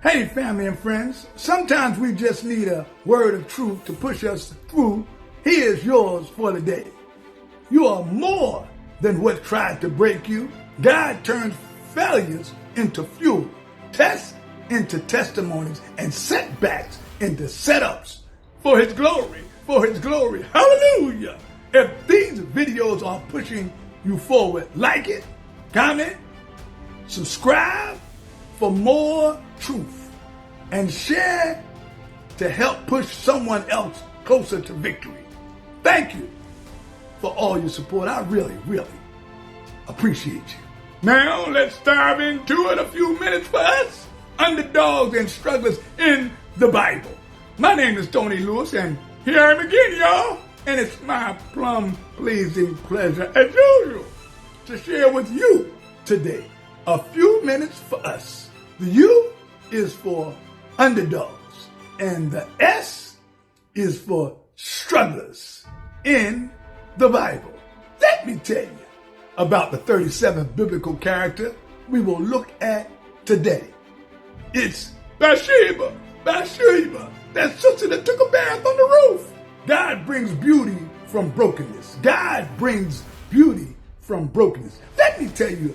Hey, family and friends, sometimes we just need a word of truth to push us through. Here's yours for the day. You are more than what tried to break you. God turns failures into fuel, tests into testimonies, and setbacks into setups for His glory, for His glory. Hallelujah. If these videos are pushing you forward, like it, comment, subscribe for more truth, and share to help push someone else closer to victory. Thank you for all your support. I really, really appreciate you. Now let's dive into it. A few minutes for us, underdogs and strugglers in the Bible. My name is Tony Lewis, and here I am again, y'all. And it's my plum-pleasing pleasure, as usual, to share with you today a few minutes for us. The U is for underdogs, and the S is for strugglers in the Bible. Let me tell you about the 37th biblical character we will look at today. It's Bathsheba. Bathsheba, that sister that took a bath on the roof. God brings beauty from brokenness. God brings beauty from brokenness. Let me tell you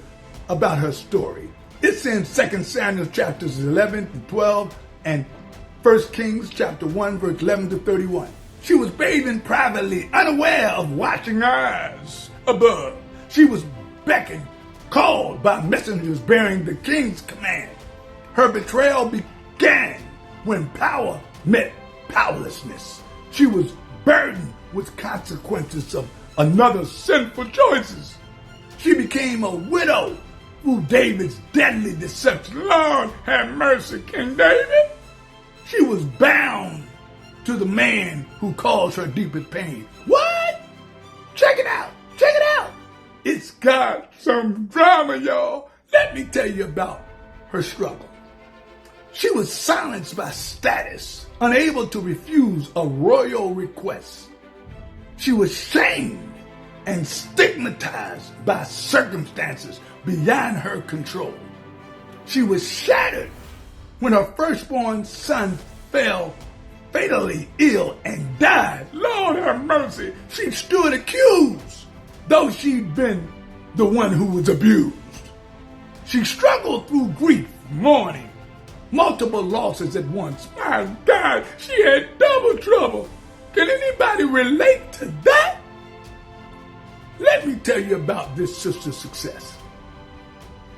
about her story. It's in 2 Samuel chapters 11 to 12 and 1 Kings chapter 1 verse 11 to 31. She was bathing privately, unaware of watching eyes above. She was beckoned, called by messengers bearing the king's command. Her betrayal began when power met powerlessness. She was burdened with consequences of another's sinful choices. She became a widow through David's deadly deception. Lord, have mercy, King David. She was bound to the man who caused her deepest pain. What? Check it out. Check it out. It's got some drama, y'all. Let me tell you about her struggle. She was silenced by status, unable to refuse a royal request. She was shamed and stigmatized by circumstances beyond her control. She was shattered when her firstborn son fell fatally ill and died. Lord have mercy. She stood accused, though she'd been the one who was abused. She struggled through grief, mourning, multiple losses at once. My God, she had double trouble. Can anybody relate to that? Let me tell you about this sister's success.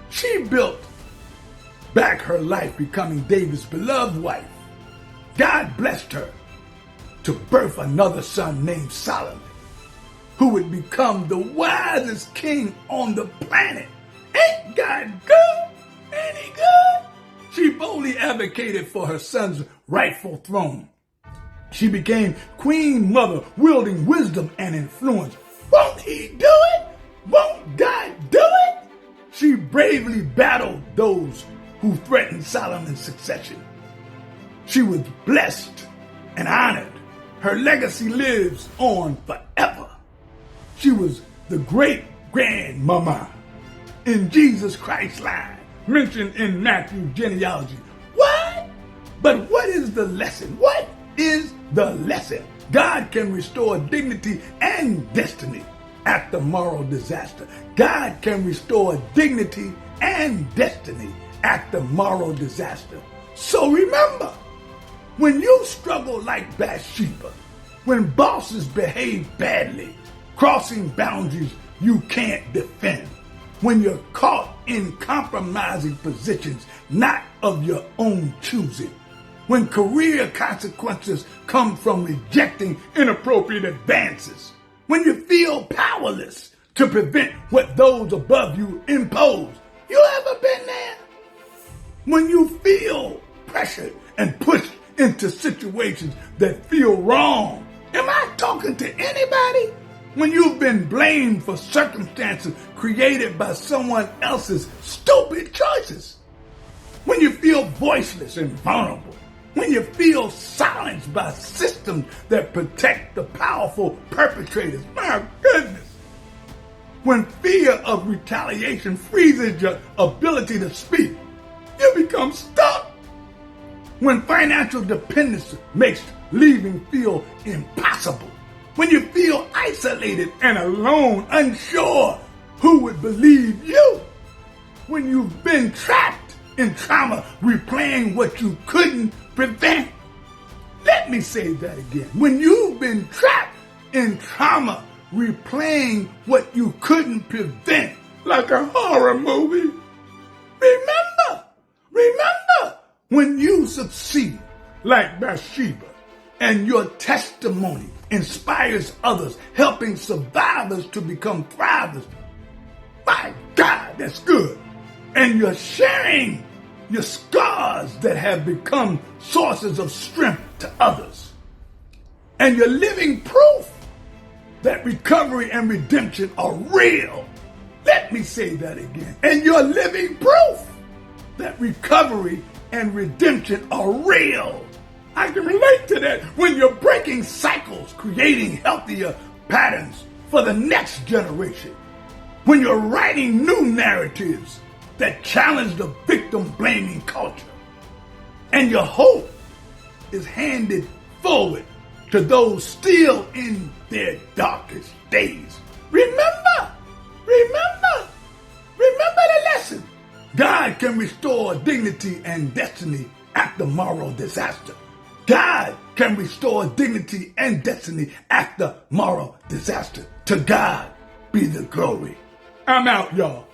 She built back her life, becoming David's beloved wife. God blessed her to birth another son named Solomon, who would become the wisest king on the planet. Ain't God good? Ain't He good? She boldly advocated for her son's rightful throne. She became queen mother, wielding wisdom and influence. Won't He do it? Won't God do it? She bravely battled those who threatened Solomon's succession. She was blessed and honored. Her legacy lives on forever. She was the great-grandmama in Jesus Christ's line, mentioned in Matthew's genealogy. What? But what is the lesson? What is the lesson? God can restore dignity and destiny after moral disaster. God can restore dignity and destiny after moral disaster. So remember, when you struggle like Bathsheba, when bosses behave badly, crossing boundaries you can't defend, when you're caught in compromising positions not of your own choosing, when career consequences come from rejecting inappropriate advances, when you feel powerless to prevent what those above you impose. You ever been there? When you feel pressured and pushed into situations that feel wrong. Am I talking to anybody? When you've been blamed for circumstances created by someone else's stupid choices. When you feel voiceless and vulnerable. When you feel silenced by systems that protect the powerful perpetrators. My goodness. When fear of retaliation freezes your ability to speak, you become stuck. When financial dependence makes leaving feel impossible. When you feel isolated and alone, unsure who would believe you. When you've been trapped in trauma, replaying what you couldn't prevent. Let me say that again. When you've been trapped in trauma, replaying what you couldn't prevent, like a horror movie. Remember when you succeed, like Bathsheba, and your testimony inspires others, helping survivors to become thrivers. My God, that's good. And you're sharing your scars that have become sources of strength to others. And you're living proof that recovery and redemption are real. Let me say that again. And you're living proof that recovery and redemption are real. I can relate to that. When you're breaking cycles, creating healthier patterns for the next generation. When you're writing new narratives that challenge the victim-blaming culture. And your hope is handed forward to those still in their darkest days. Remember the lesson. God can restore dignity and destiny after moral disaster. God can restore dignity and destiny after moral disaster. To God be the glory. I'm out, y'all.